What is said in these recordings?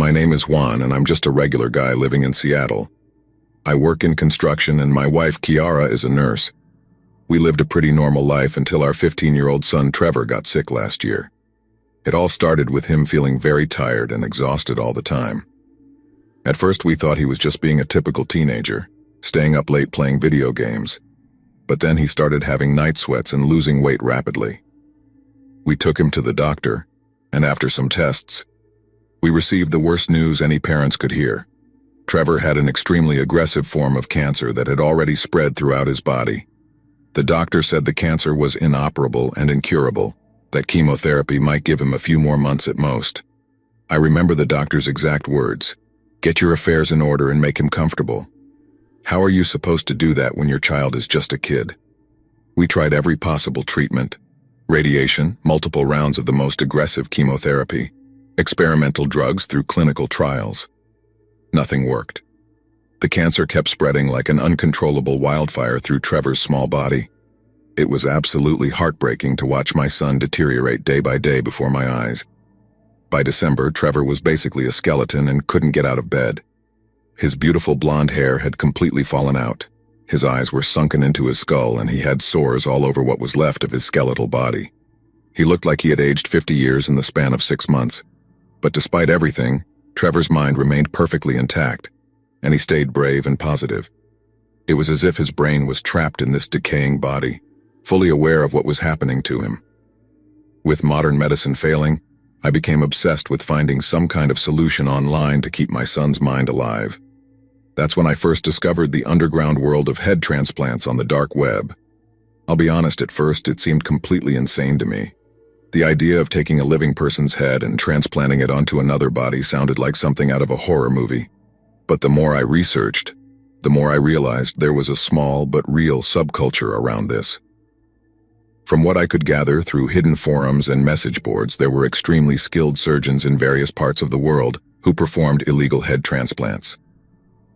My name is Juan, and I'm just a regular guy living in Seattle. I work in construction, and my wife, Kiara, is a nurse. We lived a pretty normal life until our 15-year-old son, Trevor, got sick last year. It all started with him feeling very tired and exhausted all the time. At first, we thought he was just being a typical teenager, staying up late playing video games. But then he started having night sweats and losing weight rapidly. We took him to the doctor, and after some tests, we received the worst news any parents could hear. Trevor had an extremely aggressive form of cancer that had already spread throughout his body. The doctor said the cancer was inoperable and incurable, that chemotherapy might give him a few more months at most. I remember the doctor's exact words: "Get your affairs in order and make him comfortable." How are you supposed to do that when your child is just a kid? We tried every possible treatment: radiation, multiple rounds of the most aggressive chemotherapy, experimental drugs through clinical trials. Nothing worked. The cancer kept spreading like an uncontrollable wildfire through Trevor's small body. It was absolutely heartbreaking to watch my son deteriorate day by day before my eyes. By December, Trevor was basically a skeleton and couldn't get out of bed. His beautiful blonde hair had completely fallen out. His eyes were sunken into his skull, and he had sores all over what was left of his skeletal body. He looked like he had aged 50 years in the span of 6 months. But despite everything, Trevor's mind remained perfectly intact, and he stayed brave and positive. It was as if his brain was trapped in this decaying body, fully aware of what was happening to him. With modern medicine failing, I became obsessed with finding some kind of solution online to keep my son's mind alive. That's when I first discovered the underground world of head transplants on the dark web. I'll be honest, at first it seemed completely insane to me. The idea of taking a living person's head and transplanting it onto another body sounded like something out of a horror movie. But the more I researched, the more I realized there was a small but real subculture around this. From what I could gather through hidden forums and message boards, there were extremely skilled surgeons in various parts of the world who performed illegal head transplants.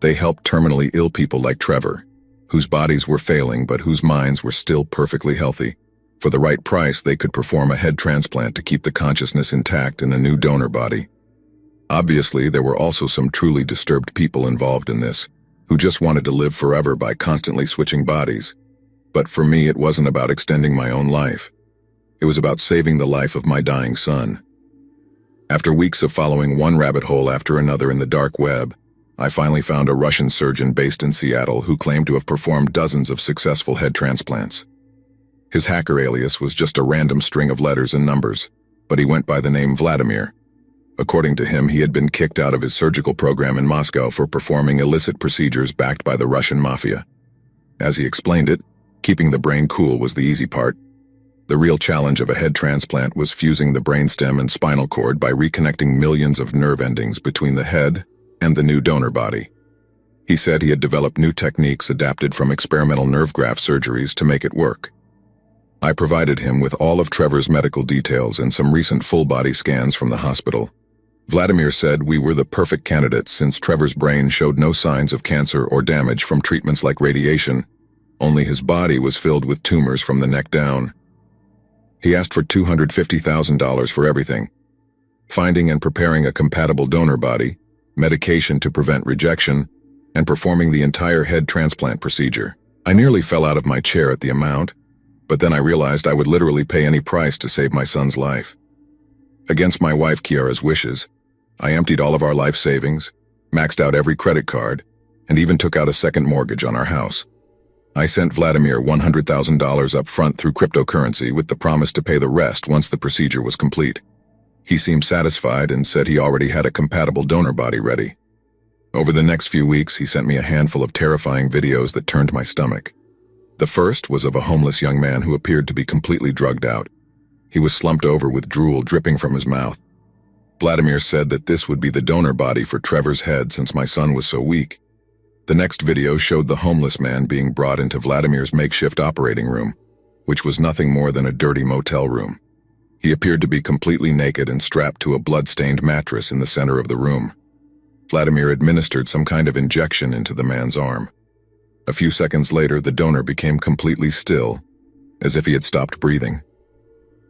They helped terminally ill people like Trevor, whose bodies were failing but whose minds were still perfectly healthy. For the right price, they could perform a head transplant to keep the consciousness intact in a new donor body. Obviously, there were also some truly disturbed people involved in this, who just wanted to live forever by constantly switching bodies. But for me, it wasn't about extending my own life. It was about saving the life of my dying son. After weeks of following one rabbit hole after another in the dark web, I finally found a Russian surgeon based in Seattle who claimed to have performed dozens of successful head transplants. His hacker alias was just a random string of letters and numbers, but he went by the name Vladimir. According to him, he had been kicked out of his surgical program in Moscow for performing illicit procedures backed by the Russian mafia. As he explained it, keeping the brain cool was the easy part. The real challenge of a head transplant was fusing the brainstem and spinal cord by reconnecting millions of nerve endings between the head and the new donor body. He said he had developed new techniques adapted from experimental nerve graft surgeries to make it work. I provided him with all of Trevor's medical details and some recent full-body scans from the hospital. Vladimir said we were the perfect candidates since Trevor's brain showed no signs of cancer or damage from treatments like radiation. Only his body was filled with tumors from the neck down. He asked for $250,000 for everything: finding and preparing a compatible donor body, medication to prevent rejection, and performing the entire head transplant procedure. I nearly fell out of my chair at the amount, but then I realized I would literally pay any price to save my son's life. Against my wife Kiara's wishes, I emptied all of our life savings, maxed out every credit card, and even took out a second mortgage on our house. I sent Vladimir $100,000 up front through cryptocurrency with the promise to pay the rest once the procedure was complete. He seemed satisfied and said he already had a compatible donor body ready. Over the next few weeks, he sent me a handful of terrifying videos that turned my stomach. The first was of a homeless young man who appeared to be completely drugged out. He was slumped over with drool dripping from his mouth. Vladimir said that this would be the donor body for Trevor's head since my son was so weak. The next video showed the homeless man being brought into Vladimir's makeshift operating room, which was nothing more than a dirty motel room. He appeared to be completely naked and strapped to a blood-stained mattress in the center of the room. Vladimir administered some kind of injection into the man's arm. A few seconds later, the donor became completely still, as if he had stopped breathing.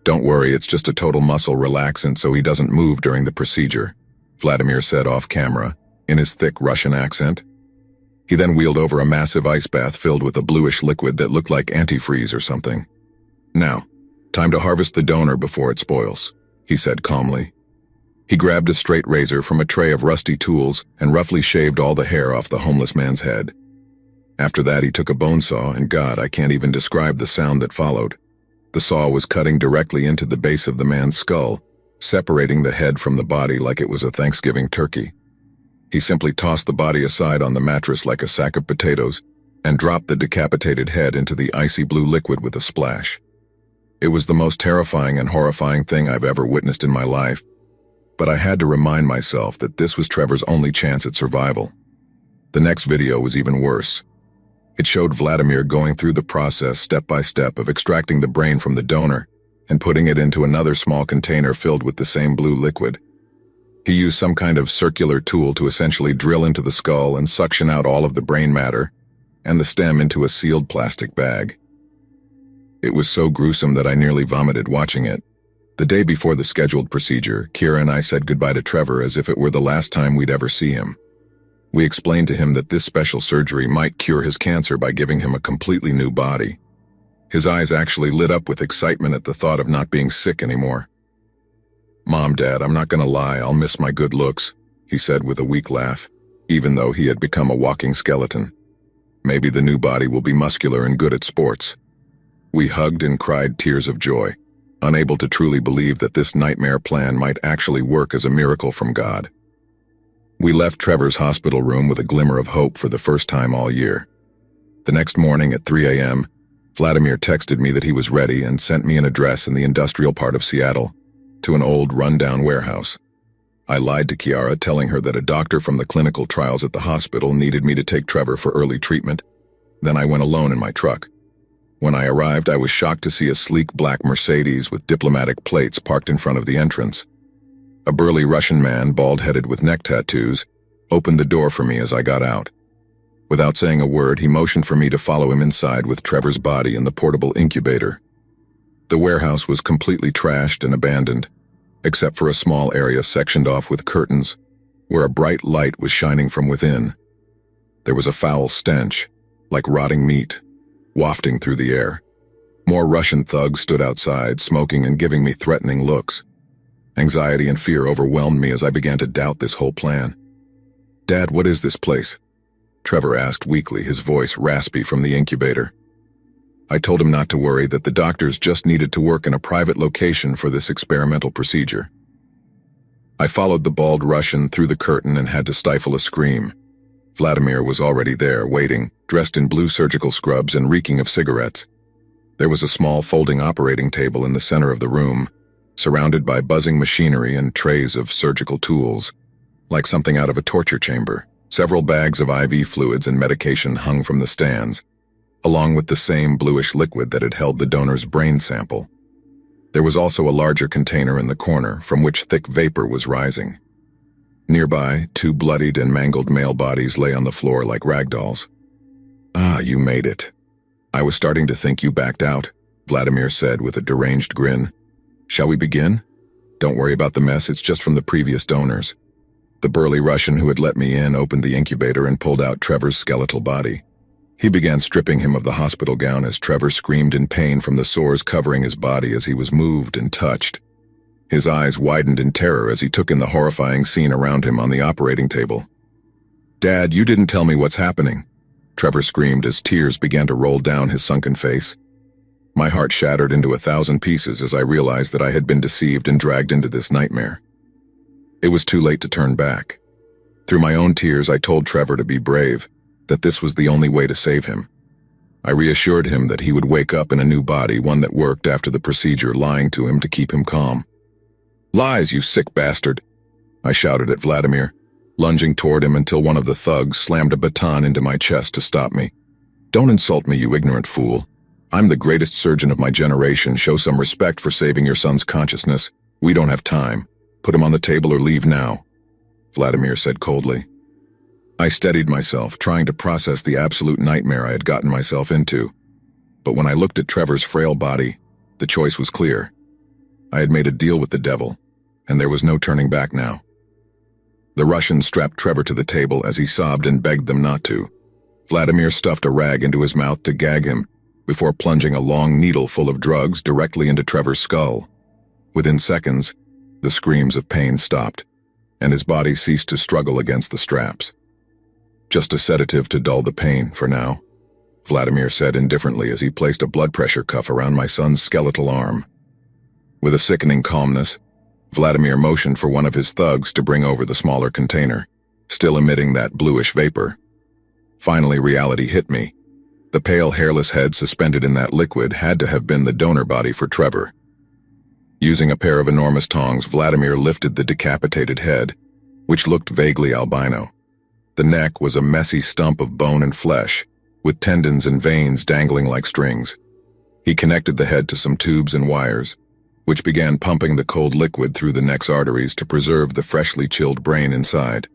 "Don't worry, it's just a total muscle relaxant so he doesn't move during the procedure," Vladimir said off camera, in his thick Russian accent. He then wheeled over a massive ice bath filled with a bluish liquid that looked like antifreeze or something. Now, time to harvest the donor before it spoils, he said calmly. He grabbed a straight razor from a tray of rusty tools and roughly shaved all the hair off the homeless man's head. After that, he took a bone saw, and God, I can't even describe the sound that followed. The saw was cutting directly into the base of the man's skull, separating the head from the body like it was a Thanksgiving turkey. He simply tossed the body aside on the mattress like a sack of potatoes and dropped the decapitated head into the icy blue liquid with a splash. It was the most terrifying and horrifying thing I've ever witnessed in my life, but I had to remind myself that this was Trevor's only chance at survival. The next video was even worse. It showed Vladimir going through the process step by step of extracting the brain from the donor and putting it into another small container filled with the same blue liquid. He used some kind of circular tool to essentially drill into the skull and suction out all of the brain matter and the stem into a sealed plastic bag. It was so gruesome that I nearly vomited watching it. The day before the scheduled procedure, Kira and I said goodbye to Trevor as if it were the last time we'd ever see him. We explained to him that this special surgery might cure his cancer by giving him a completely new body. His eyes actually lit up with excitement at the thought of not being sick anymore. "Mom, Dad, I'm not gonna lie, I'll miss my good looks," he said with a weak laugh, even though he had become a walking skeleton. "Maybe the new body will be muscular and good at sports." We hugged and cried tears of joy, unable to truly believe that this nightmare plan might actually work as a miracle from God. We left Trevor's hospital room with a glimmer of hope for the first time all year. The next morning at 3 a.m., Vladimir texted me that he was ready and sent me an address in the industrial part of Seattle, to an old, run-down warehouse. I lied to Kiara, telling her that a doctor from the clinical trials at the hospital needed me to take Trevor for early treatment. Then I went alone in my truck. When I arrived, I was shocked to see a sleek black Mercedes with diplomatic plates parked in front of the entrance. A burly Russian man, bald-headed with neck tattoos, opened the door for me as I got out. Without saying a word, he motioned for me to follow him inside with Trevor's body in the portable incubator. The warehouse was completely trashed and abandoned, except for a small area sectioned off with curtains, where a bright light was shining from within. There was a foul stench, like rotting meat, wafting through the air. More Russian thugs stood outside, smoking and giving me threatening looks. Anxiety and fear overwhelmed me as I began to doubt this whole plan. "Dad, what is this place?" Trevor asked weakly, his voice raspy from the incubator. I told him not to worry, that the doctors just needed to work in a private location for this experimental procedure. I followed the bald Russian through the curtain and had to stifle a scream. Vladimir was already there, waiting, dressed in blue surgical scrubs and reeking of cigarettes. There was a small folding operating table in the center of the room, surrounded by buzzing machinery and trays of surgical tools, like something out of a torture chamber. Several bags of IV fluids and medication hung from the stands, along with the same bluish liquid that had held the donor's brain sample. There was also a larger container in the corner, from which thick vapor was rising. Nearby, 2 bloodied and mangled male bodies lay on the floor like ragdolls. "Ah, you made it. I was starting to think you backed out," Vladimir said with a deranged grin. "Shall we begin? Don't worry about the mess, it's just from the previous donors." The burly Russian who had let me in opened the incubator and pulled out Trevor's skeletal body. He began stripping him of the hospital gown as Trevor screamed in pain from the sores covering his body as he was moved and touched. His eyes widened in terror as he took in the horrifying scene around him on the operating table. "Dad, you didn't tell me what's happening," Trevor screamed as tears began to roll down his sunken face. My heart shattered into 1,000 pieces as I realized that I had been deceived and dragged into this nightmare. It was too late to turn back. Through my own tears, I told Trevor to be brave, that this was the only way to save him. I reassured him that he would wake up in a new body, one that worked after the procedure, lying to him to keep him calm. "Lies, you sick bastard!" I shouted at Vladimir, lunging toward him until one of the thugs slammed a baton into my chest to stop me. "Don't insult me, you ignorant fool. I'm the greatest surgeon of my generation. Show some respect for saving your son's consciousness. We don't have time. Put him on the table or leave now," Vladimir said coldly. I steadied myself, trying to process the absolute nightmare I had gotten myself into. But when I looked at Trevor's frail body, the choice was clear. I had made a deal with the devil, and there was no turning back now. The Russian strapped Trevor to the table as he sobbed and begged them not to. Vladimir stuffed a rag into his mouth to gag him, before plunging a long needle full of drugs directly into Trevor's skull. Within seconds, the screams of pain stopped, and his body ceased to struggle against the straps. "Just a sedative to dull the pain, for now," Vladimir said indifferently as he placed a blood pressure cuff around my son's skeletal arm. With a sickening calmness, Vladimir motioned for one of his thugs to bring over the smaller container, still emitting that bluish vapor. Finally, reality hit me. The pale, hairless head suspended in that liquid had to have been the donor body for Trevor. Using a pair of enormous tongs, Vladimir lifted the decapitated head, which looked vaguely albino. The neck was a messy stump of bone and flesh, with tendons and veins dangling like strings. He connected the head to some tubes and wires, which began pumping the cold liquid through the neck's arteries to preserve the freshly chilled brain inside.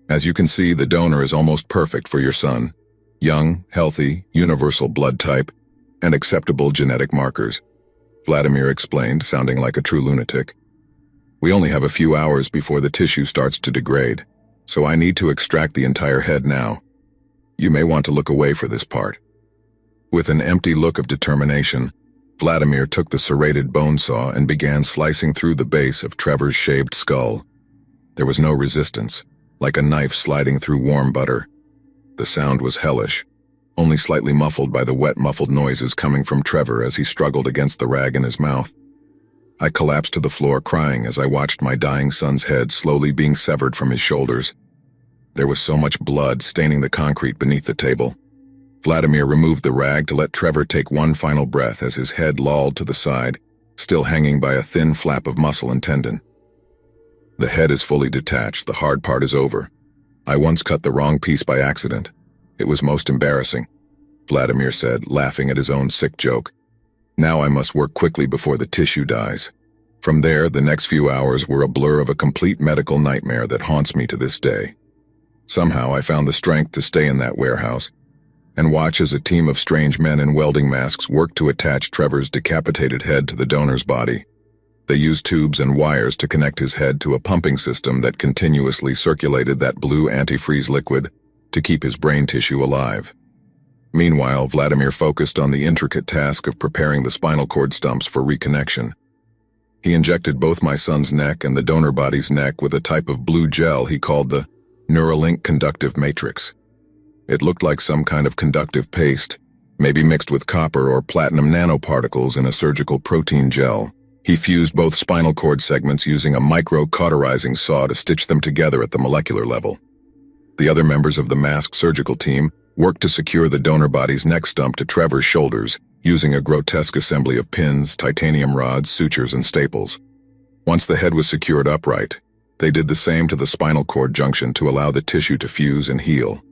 "As you can see, the donor is almost perfect for your son. Young, healthy, universal blood type, and acceptable genetic markers," Vladimir explained, sounding like a true lunatic. "We only have a few hours before the tissue starts to degrade, so I need to extract the entire head now. You may want to look away for this part." With an empty look of determination, Vladimir took the serrated bone saw and began slicing through the base of Trevor's shaved skull. There was no resistance, like a knife sliding through warm butter. The sound was hellish, only slightly muffled by the wet, muffled noises coming from Trevor as he struggled against the rag in his mouth. I collapsed to the floor crying as I watched my dying son's head slowly being severed from his shoulders. There was so much blood staining the concrete beneath the table. Vladimir removed the rag to let Trevor take one final breath as his head lolled to the side, still hanging by a thin flap of muscle and tendon. "The head is fully detached, the hard part is over. I once cut the wrong piece by accident. It was most embarrassing," Vladimir said, laughing at his own sick joke. "Now I must work quickly before the tissue dies." From there, the next few hours were a blur of a complete medical nightmare that haunts me to this day. Somehow I found the strength to stay in that warehouse and watch as a team of strange men in welding masks worked to attach Trevor's decapitated head to the donor's body. They used tubes and wires to connect his head to a pumping system that continuously circulated that blue antifreeze liquid to keep his brain tissue alive. Meanwhile, Vladimir focused on the intricate task of preparing the spinal cord stumps for reconnection. He injected both my son's neck and the donor body's neck with a type of blue gel he called the Neuralink Conductive Matrix. It looked like some kind of conductive paste, maybe mixed with copper or platinum nanoparticles in a surgical protein gel. He fused both spinal cord segments using a micro-cauterizing saw to stitch them together at the molecular level. The other members of the masked surgical team worked to secure the donor body's neck stump to Trevor's shoulders using a grotesque assembly of pins, titanium rods, sutures, and staples. Once the head was secured upright, they did the same to the spinal cord junction to allow the tissue to fuse and heal.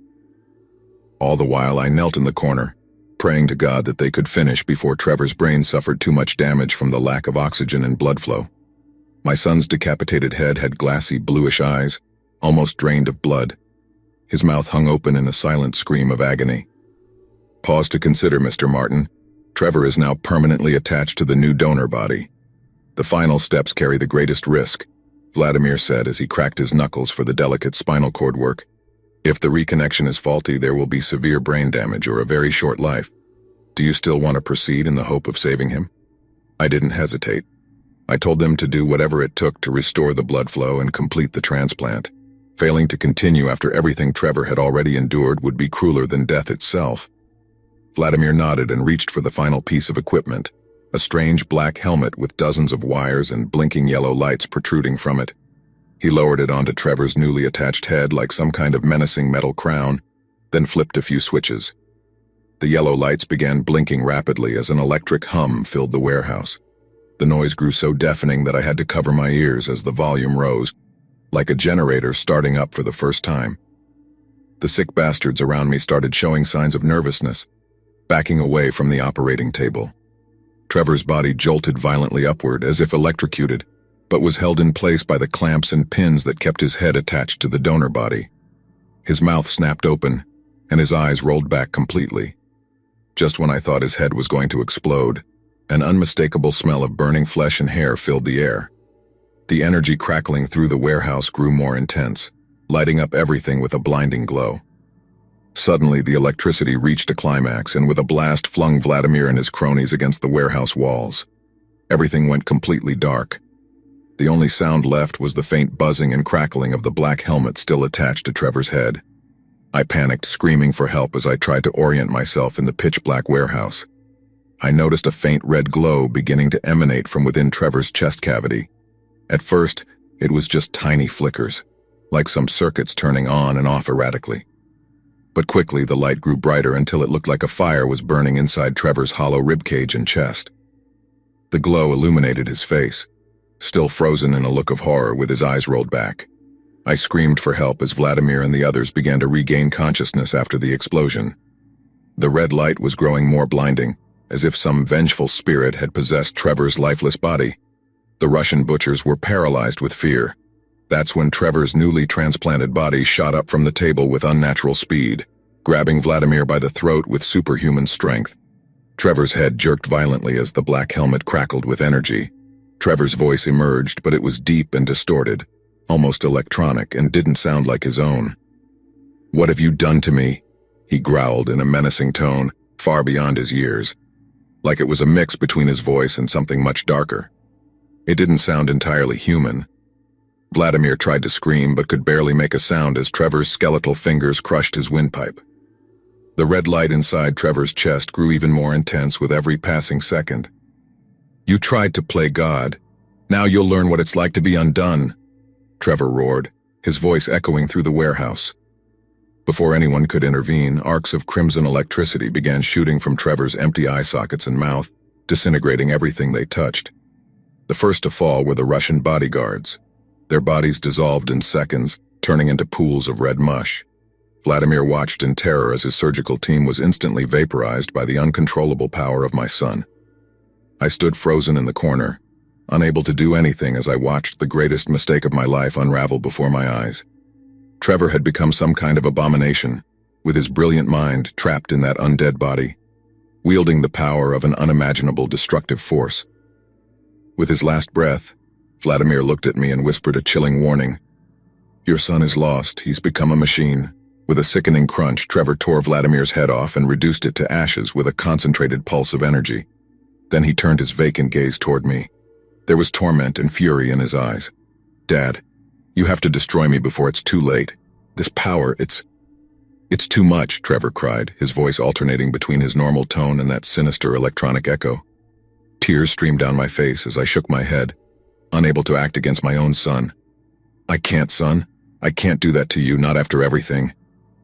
All the while, I knelt in the corner, praying to God that they could finish before Trevor's brain suffered too much damage from the lack of oxygen and blood flow. My son's decapitated head had glassy, bluish eyes, almost drained of blood. His mouth hung open in a silent scream of agony. "Pause to consider, Mr. Martin. Trevor is now permanently attached to the new donor body. The final steps carry the greatest risk," Vladimir said as he cracked his knuckles for the delicate spinal cord work. "If the reconnection is faulty, there will be severe brain damage or a very short life. Do you still want to proceed in the hope of saving him?" I didn't hesitate. I told them to do whatever it took to restore the blood flow and complete the transplant. Failing to continue after everything Trevor had already endured would be crueler than death itself. Vladimir nodded and reached for the final piece of equipment, a strange black helmet with dozens of wires and blinking yellow lights protruding from it. He lowered it onto Trevor's newly attached head like some kind of menacing metal crown, then flipped a few switches. The yellow lights began blinking rapidly as an electric hum filled the warehouse. The noise grew so deafening that I had to cover my ears as the volume rose, like a generator starting up for the first time. The sick bastards around me started showing signs of nervousness, backing away from the operating table. Trevor's body jolted violently upward as if electrocuted, but was held in place by the clamps and pins that kept his head attached to the donor body. His mouth snapped open, and his eyes rolled back completely. Just when I thought his head was going to explode, an unmistakable smell of burning flesh and hair filled the air. The energy crackling through the warehouse grew more intense, lighting up everything with a blinding glow. Suddenly, the electricity reached a climax, and with a blast flung Vladimir and his cronies against the warehouse walls. Everything went completely dark. The only sound left was the faint buzzing and crackling of the black helmet still attached to Trevor's head. I panicked, screaming for help as I tried to orient myself in the pitch-black warehouse. I noticed a faint red glow beginning to emanate from within Trevor's chest cavity. At first, it was just tiny flickers, like some circuits turning on and off erratically. But quickly the light grew brighter until it looked like a fire was burning inside Trevor's hollow ribcage and chest. The glow illuminated his face, still frozen in a look of horror with his eyes rolled back. I screamed for help as Vladimir and the others began to regain consciousness after the explosion. The red light was growing more blinding, as if some vengeful spirit had possessed Trevor's lifeless body. The Russian butchers were paralyzed with fear. That's when Trevor's newly transplanted body shot up from the table with unnatural speed, grabbing Vladimir by the throat with superhuman strength. Trevor's head jerked violently as the black helmet crackled with energy. Trevor's voice emerged, but it was deep and distorted, almost electronic, and didn't sound like his own. "What have you done to me?" he growled in a menacing tone, far beyond his years, like it was a mix between his voice and something much darker. It didn't sound entirely human. Vladimir tried to scream but could barely make a sound as Trevor's skeletal fingers crushed his windpipe. The red light inside Trevor's chest grew even more intense with every passing second. "You tried to play God. Now you'll learn what it's like to be undone," Trevor roared, his voice echoing through the warehouse. Before anyone could intervene, arcs of crimson electricity began shooting from Trevor's empty eye sockets and mouth, disintegrating everything they touched. The first to fall were the Russian bodyguards. Their bodies dissolved in seconds, turning into pools of red mush. Vladimir watched in terror as his surgical team was instantly vaporized by the uncontrollable power of my son. I stood frozen in the corner, unable to do anything as I watched the greatest mistake of my life unravel before my eyes. Trevor had become some kind of abomination, with his brilliant mind trapped in that undead body, wielding the power of an unimaginable destructive force. With his last breath, Vladimir looked at me and whispered a chilling warning. "Your son is lost. He's become a machine." With a sickening crunch, Trevor tore Vladimir's head off and reduced it to ashes with a concentrated pulse of energy. Then he turned his vacant gaze toward me. There was torment and fury in his eyes. "Dad, you have to destroy me before it's too late. This power, it's too much," Trevor cried, his voice alternating between his normal tone and that sinister electronic echo. Tears streamed down my face as I shook my head, unable to act against my own son. "I can't, son. I can't do that to you, not after everything,"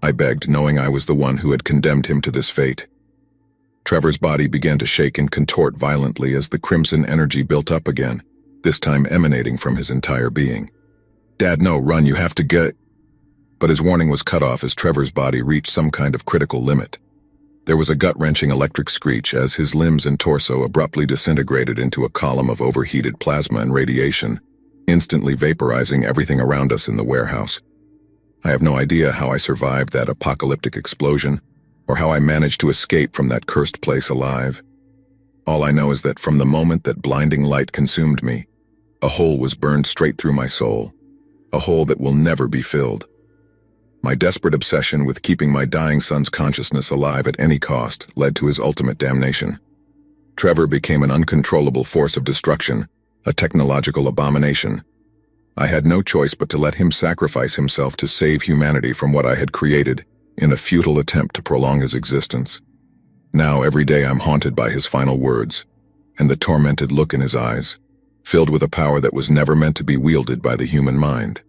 I begged, knowing I was the one who had condemned him to this fate. Trevor's body began to shake and contort violently as the crimson energy built up again, this time emanating from his entire being. "Dad, no, run, you have to get—" But his warning was cut off as Trevor's body reached some kind of critical limit. There was a gut-wrenching electric screech as his limbs and torso abruptly disintegrated into a column of overheated plasma and radiation, instantly vaporizing everything around us in the warehouse. I have no idea how I survived that apocalyptic explosion, or how I managed to escape from that cursed place alive. All I know is that from the moment that blinding light consumed me, a hole was burned straight through my soul, a hole that will never be filled. My desperate obsession with keeping my dying son's consciousness alive at any cost led to his ultimate damnation. Trevor became an uncontrollable force of destruction, a technological abomination. I had no choice but to let him sacrifice himself to save humanity from what I had created, in a futile attempt to prolong his existence. Now every day I'm haunted by his final words, and the tormented look in his eyes, filled with a power that was never meant to be wielded by the human mind.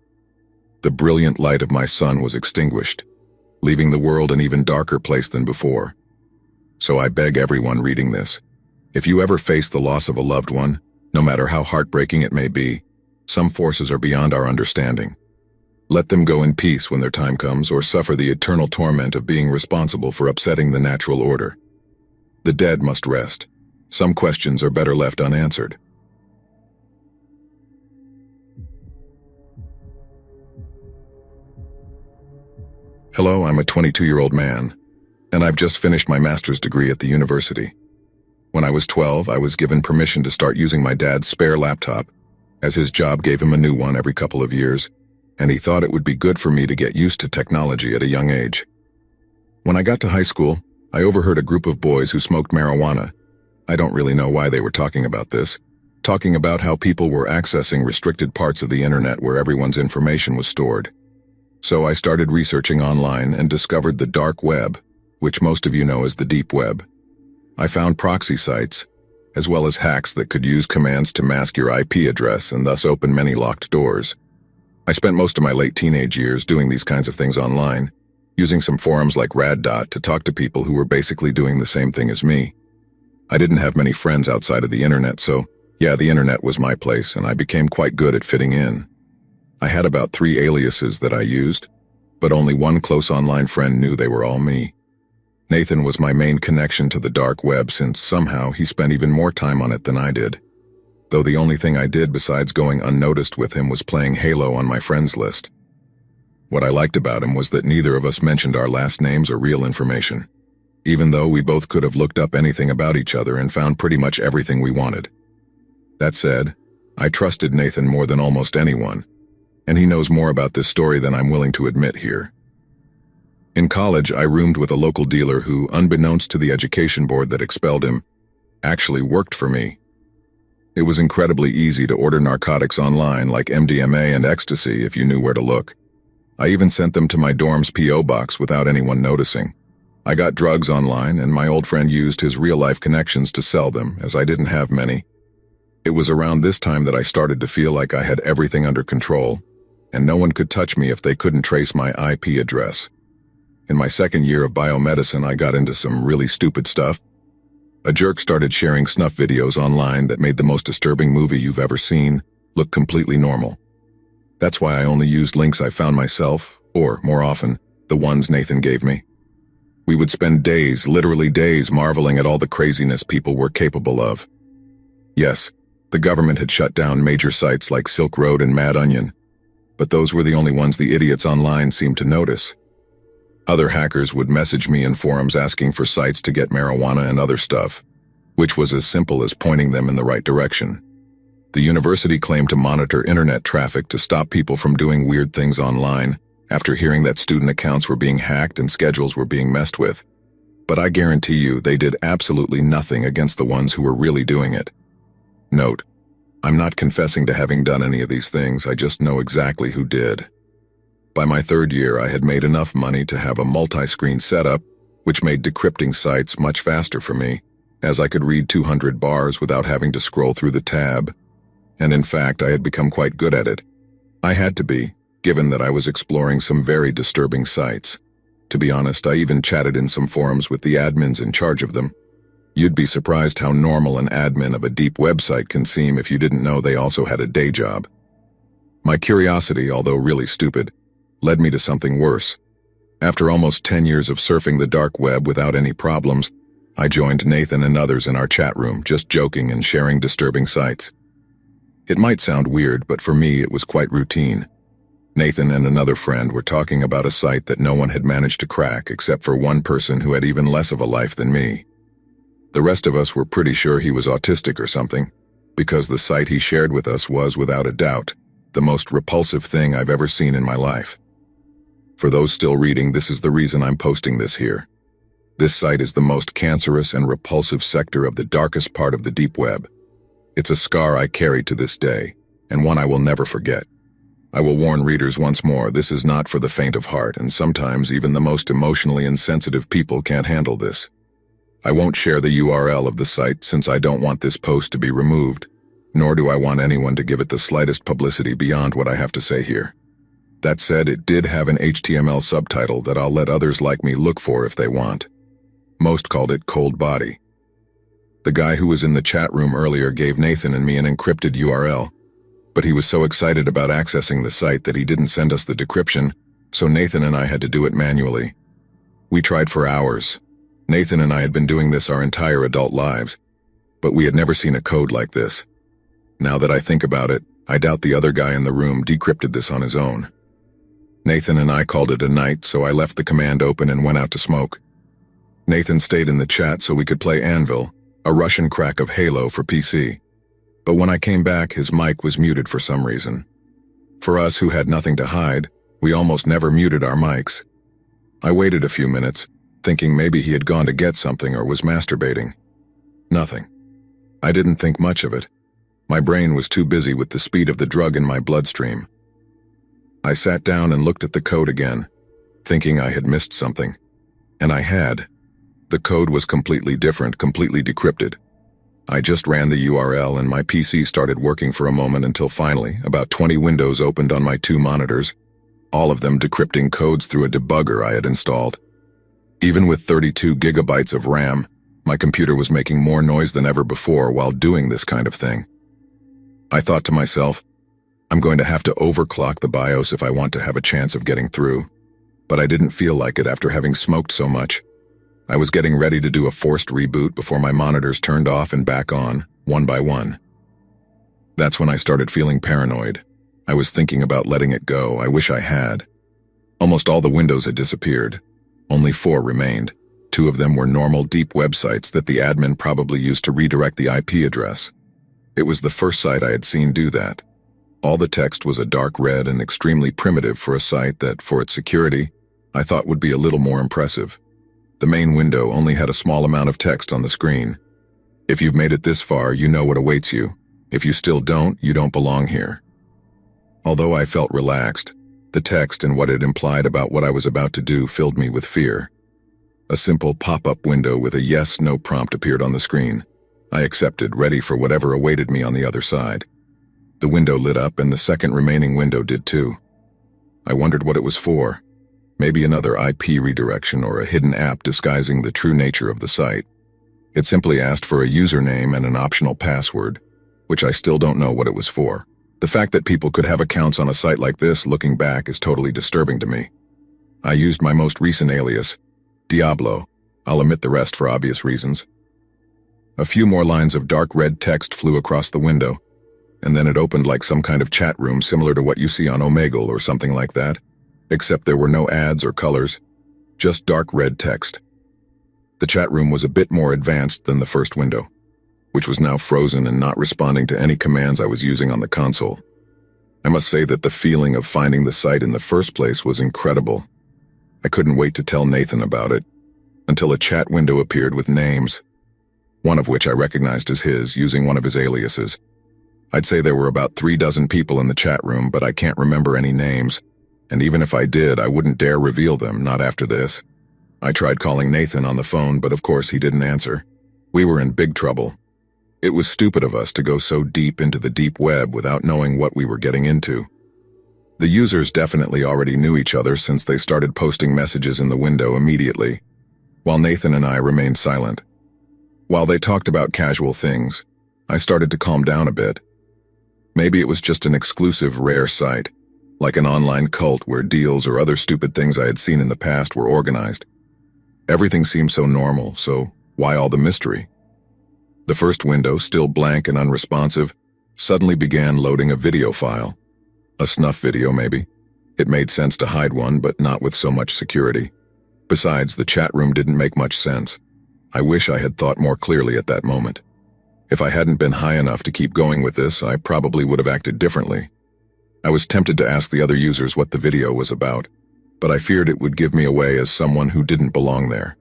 The brilliant light of my son was extinguished, leaving the world an even darker place than before. So I beg everyone reading this, if you ever face the loss of a loved one, no matter how heartbreaking it may be, some forces are beyond our understanding. Let them go in peace when their time comes, or suffer the eternal torment of being responsible for upsetting the natural order. The dead must rest. Some questions are better left unanswered. Hello, I'm a 22-year-old man, and I've just finished my master's degree at the university. When I was 12, I was given permission to start using my dad's spare laptop as his job gave him a new one every couple of years, and he thought it would be good for me to get used to technology at a young age. When I got to high school, I overheard a group of boys who smoked marijuana. I don't really know why they were talking about this, talking about how people were accessing restricted parts of the internet where everyone's information was stored. So I started researching online and discovered the dark web, which most of you know as the deep web. I found proxy sites, as well as hacks that could use commands to mask your IP address and thus open many locked doors. I spent most of my late teenage years doing these kinds of things online, using some forums like Raddot to talk to people who were basically doing the same thing as me. I didn't have many friends outside of the internet, so yeah, the internet was my place, and I became quite good at fitting in. I had about 3 aliases that I used, but only one close online friend knew they were all me. Nathan was my main connection to the dark web since somehow he spent even more time on it than I did, though the only thing I did besides going unnoticed with him was playing Halo on my friends list. What I liked about him was that neither of us mentioned our last names or real information, even though we both could have looked up anything about each other and found pretty much everything we wanted. That said, I trusted Nathan more than almost anyone, and he knows more about this story than I'm willing to admit here. In college, I roomed with a local dealer who, unbeknownst to the education board that expelled him, actually worked for me. It was incredibly easy to order narcotics online like MDMA and ecstasy if you knew where to look. I even sent them to my dorm's P.O. box without anyone noticing. I got drugs online, and my old friend used his real-life connections to sell them, as I didn't have many. It was around this time that I started to feel like I had everything under control, and no one could touch me if they couldn't trace my IP address. In my second year of biomedicine, I got into some really stupid stuff. A jerk started sharing snuff videos online that made the most disturbing movie you've ever seen look completely normal. That's why I only used links I found myself, or, more often, the ones Nathan gave me. We would spend days, literally days, marveling at all the craziness people were capable of. Yes, the government had shut down major sites like Silk Road and Mad Onion, but those were the only ones the idiots online seemed to notice. Other hackers would message me in forums asking for sites to get marijuana and other stuff, which was as simple as pointing them in the right direction. The university claimed to monitor internet traffic to stop people from doing weird things online after hearing that student accounts were being hacked and schedules were being messed with. But I guarantee you they did absolutely nothing against the ones who were really doing it. Note, I'm not confessing to having done any of these things, I just know exactly who did. By my third year, I had made enough money to have a multi-screen setup, which made decrypting sites much faster for me, as I could read 200 bars without having to scroll through the tab. And in fact, I had become quite good at it. I had to be, given that I was exploring some very disturbing sites. To be honest, I even chatted in some forums with the admins in charge of them. You'd be surprised how normal an admin of a deep website can seem if you didn't know they also had a day job. My curiosity, although really stupid, led me to something worse. After almost 10 years of surfing the dark web without any problems, I joined Nathan and others in our chat room, just joking and sharing disturbing sites. It might sound weird, but for me it was quite routine. Nathan and another friend were talking about a site that no one had managed to crack except for one person who had even less of a life than me. The rest of us were pretty sure he was autistic or something, because the site he shared with us was, without a doubt, the most repulsive thing I've ever seen in my life. For those still reading, this is the reason I'm posting this here. This site is the most cancerous and repulsive sector of the darkest part of the deep web. It's a scar I carry to this day, and one I will never forget. I will warn readers once more, this is not for the faint of heart, and sometimes even the most emotionally insensitive people can't handle this. I won't share the URL of the site since I don't want this post to be removed, nor do I want anyone to give it the slightest publicity beyond what I have to say here. That said, it did have an HTML subtitle that I'll let others like me look for if they want. Most called it Cold Body. The guy who was in the chat room earlier gave Nathan and me an encrypted URL, but he was so excited about accessing the site that he didn't send us the decryption, so Nathan and I had to do it manually. We tried for hours. Nathan and I had been doing this our entire adult lives, but we had never seen a code like this. Now that I think about it, I doubt the other guy in the room decrypted this on his own. Nathan and I called it a night, so I left the command open and went out to smoke. Nathan stayed in the chat so we could play Anvil, a Russian crack of Halo for PC. But when I came back, his mic was muted for some reason. For us who had nothing to hide, we almost never muted our mics. I waited a few minutes, thinking maybe he had gone to get something or was masturbating. Nothing. I didn't think much of it. My brain was too busy with the speed of the drug in my bloodstream. I sat down and looked at the code again, thinking I had missed something. And I had. The code was completely different, completely decrypted. I just ran the URL and my PC started working for a moment until finally, about 20 windows opened on my 2 monitors, all of them decrypting codes through a debugger I had installed. Even with 32 gigabytes of RAM, my computer was making more noise than ever before while doing this kind of thing. I thought to myself, I'm going to have to overclock the BIOS if I want to have a chance of getting through. But I didn't feel like it after having smoked so much. I was getting ready to do a forced reboot before my monitors turned off and back on, one by one. That's when I started feeling paranoid. I was thinking about letting it go. I wish I had. Almost all the windows had disappeared. Only 4 remained. 2 of them were normal deep websites that the admin probably used to redirect the IP address. It was the first site I had seen do that. All the text was a dark red and extremely primitive for a site that, for its security, I thought would be a little more impressive. The main window only had a small amount of text on the screen. If you've made it this far, you know what awaits you. If you still don't, you don't belong here. Although I felt relaxed, the text and what it implied about what I was about to do filled me with fear. A simple pop-up window with a yes/no prompt appeared on the screen. I accepted, ready for whatever awaited me on the other side. The window lit up and the second remaining window did too. I wondered what it was for. Maybe another IP redirection or a hidden app disguising the true nature of the site. It simply asked for a username and an optional password, which I still don't know what it was for. The fact that people could have accounts on a site like this looking back is totally disturbing to me. I used my most recent alias, Diablo. I'll omit the rest for obvious reasons. A few more lines of dark red text flew across the window, and then it opened like some kind of chat room similar to what you see on Omegle or something like that, except there were no ads or colors, just dark red text. The chat room was a bit more advanced than the first window, which was now frozen and not responding to any commands I was using on the console. I must say that the feeling of finding the site in the first place was incredible. I couldn't wait to tell Nathan about it, until a chat window appeared with names, one of which I recognized as his, using one of his aliases. I'd say there were about 3 dozen people in the chat room, but I can't remember any names. And even if I did, I wouldn't dare reveal them, not after this. I tried calling Nathan on the phone, but of course he didn't answer. We were in big trouble. It was stupid of us to go so deep into the deep web without knowing what we were getting into. The users definitely already knew each other since they started posting messages in the window immediately, while Nathan and I remained silent. While they talked about casual things, I started to calm down a bit. Maybe it was just an exclusive, rare site, like an online cult where deals or other stupid things I had seen in the past were organized. Everything seemed so normal, so why all the mystery? The first window, still blank and unresponsive, suddenly began loading a video file. A snuff video, maybe. It made sense to hide one, but not with so much security. Besides, the chat room didn't make much sense. I wish I had thought more clearly at that moment. If I hadn't been high enough to keep going with this, I probably would have acted differently. I was tempted to ask the other users what the video was about, but I feared it would give me away as someone who didn't belong there.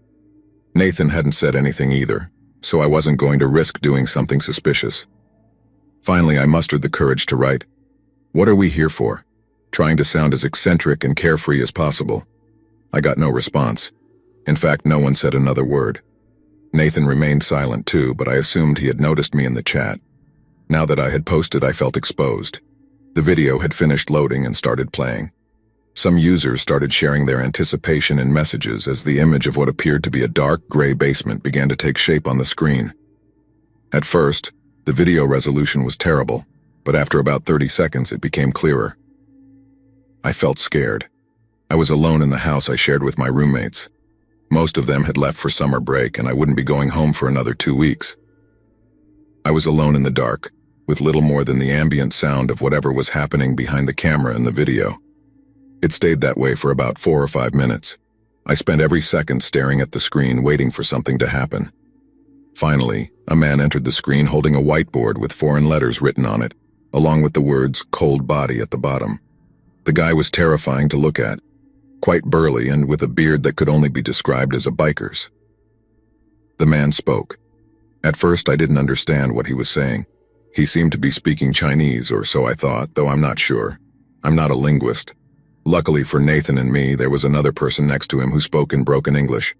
Nathan hadn't said anything either, so I wasn't going to risk doing something suspicious. Finally, I mustered the courage to write, "What are we here for?" trying to sound as eccentric and carefree as possible. I got no response. In fact, no one said another word. Nathan remained silent too, but I assumed he had noticed me in the chat. Now that I had posted, I felt exposed. The video had finished loading and started playing. Some users started sharing their anticipation in messages as the image of what appeared to be a dark gray basement began to take shape on the screen. At first, the video resolution was terrible, but after about 30 seconds it became clearer. I felt scared. I was alone in the house I shared with my roommates. Most of them had left for summer break and I wouldn't be going home for another 2 weeks. I was alone in the dark, with little more than the ambient sound of whatever was happening behind the camera in the video. It stayed that way for about 4 or 5 minutes. I spent every second staring at the screen waiting for something to happen. Finally, a man entered the screen holding a whiteboard with foreign letters written on it, along with the words "cold body" at the bottom. The guy was terrifying to look at, quite burly and with a beard that could only be described as a biker's. The man spoke. At first, I didn't understand what he was saying. He seemed to be speaking Chinese, or so I thought, though I'm not sure. I'm not a linguist. Luckily for Nathan and me, there was another person next to him who spoke in broken English.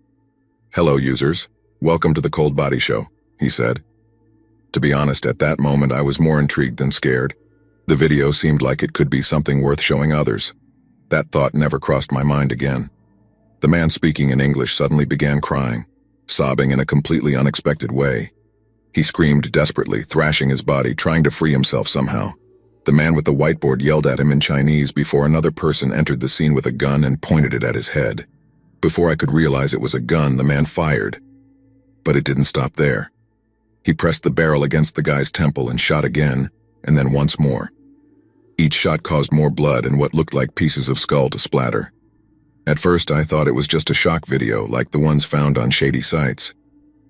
"Hello, users. Welcome to the Cold Body Show," he said. To be honest, at that moment I was more intrigued than scared. The video seemed like it could be something worth showing others. That thought never crossed my mind again. The man speaking in English suddenly began crying, sobbing in a completely unexpected way. He screamed desperately, thrashing his body, trying to free himself somehow. The man with the whiteboard yelled at him in Chinese before another person entered the scene with a gun and pointed it at his head. Before I could realize it was a gun, the man fired. But it didn't stop there. He pressed the barrel against the guy's temple and shot again, and then once more. Each shot caused more blood and what looked like pieces of skull to splatter. At first, I thought it was just a shock video like the ones found on shady sites.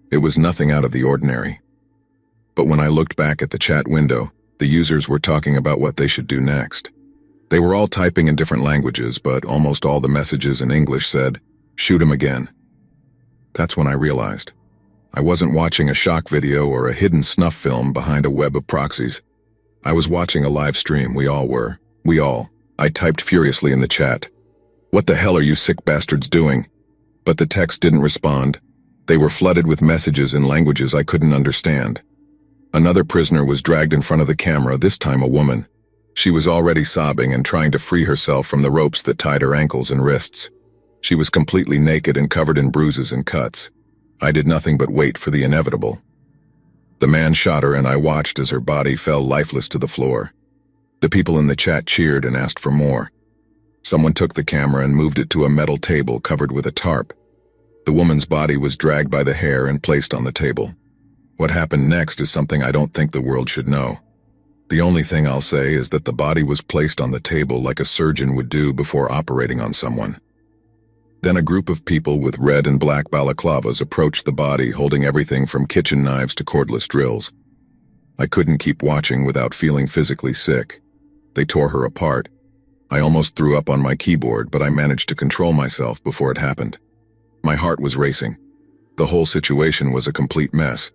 It was nothing out of the ordinary. But when I looked back at the chat window, the users were talking about what they should do next. They were all typing in different languages, but almost all the messages in English said, "Shoot him again." That's when I realized. I wasn't watching a shock video or a hidden snuff film behind a web of proxies. I was watching a live stream, we all were. We all. I typed furiously in the chat. "What the hell are you sick bastards doing?" But the text didn't respond. They were flooded with messages in languages I couldn't understand. Another prisoner was dragged in front of the camera, this time a woman. She was already sobbing and trying to free herself from the ropes that tied her ankles and wrists. She was completely naked and covered in bruises and cuts. I did nothing but wait for the inevitable. The man shot her and I watched as her body fell lifeless to the floor. The people in the chat cheered and asked for more. Someone took the camera and moved it to a metal table covered with a tarp. The woman's body was dragged by the hair and placed on the table. What happened next is something I don't think the world should know. The only thing I'll say is that the body was placed on the table like a surgeon would do before operating on someone. Then a group of people with red and black balaclavas approached the body holding everything from kitchen knives to cordless drills. I couldn't keep watching without feeling physically sick. They tore her apart. I almost threw up on my keyboard, but I managed to control myself before it happened. My heart was racing. The whole situation was a complete mess,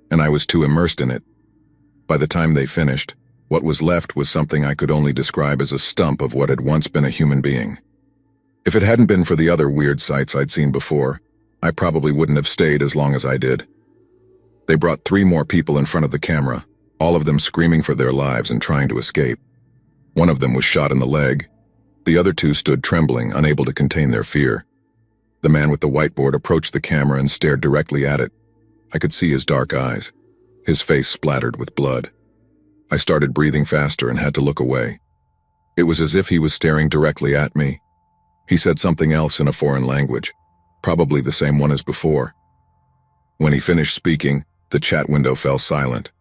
and I was too immersed in it. By the time they finished, what was left was something I could only describe as a stump of what had once been a human being. If it hadn't been for the other weird sights I'd seen before, I probably wouldn't have stayed as long as I did. They brought 3 more people in front of the camera, all of them screaming for their lives and trying to escape. One of them was shot in the leg. The other 2 stood trembling, unable to contain their fear. The man with the whiteboard approached the camera and stared directly at it. I could see his dark eyes, his face splattered with blood. I started breathing faster and had to look away. It was as if he was staring directly at me. He said something else in a foreign language, probably the same one as before. When he finished speaking, the chat window fell silent.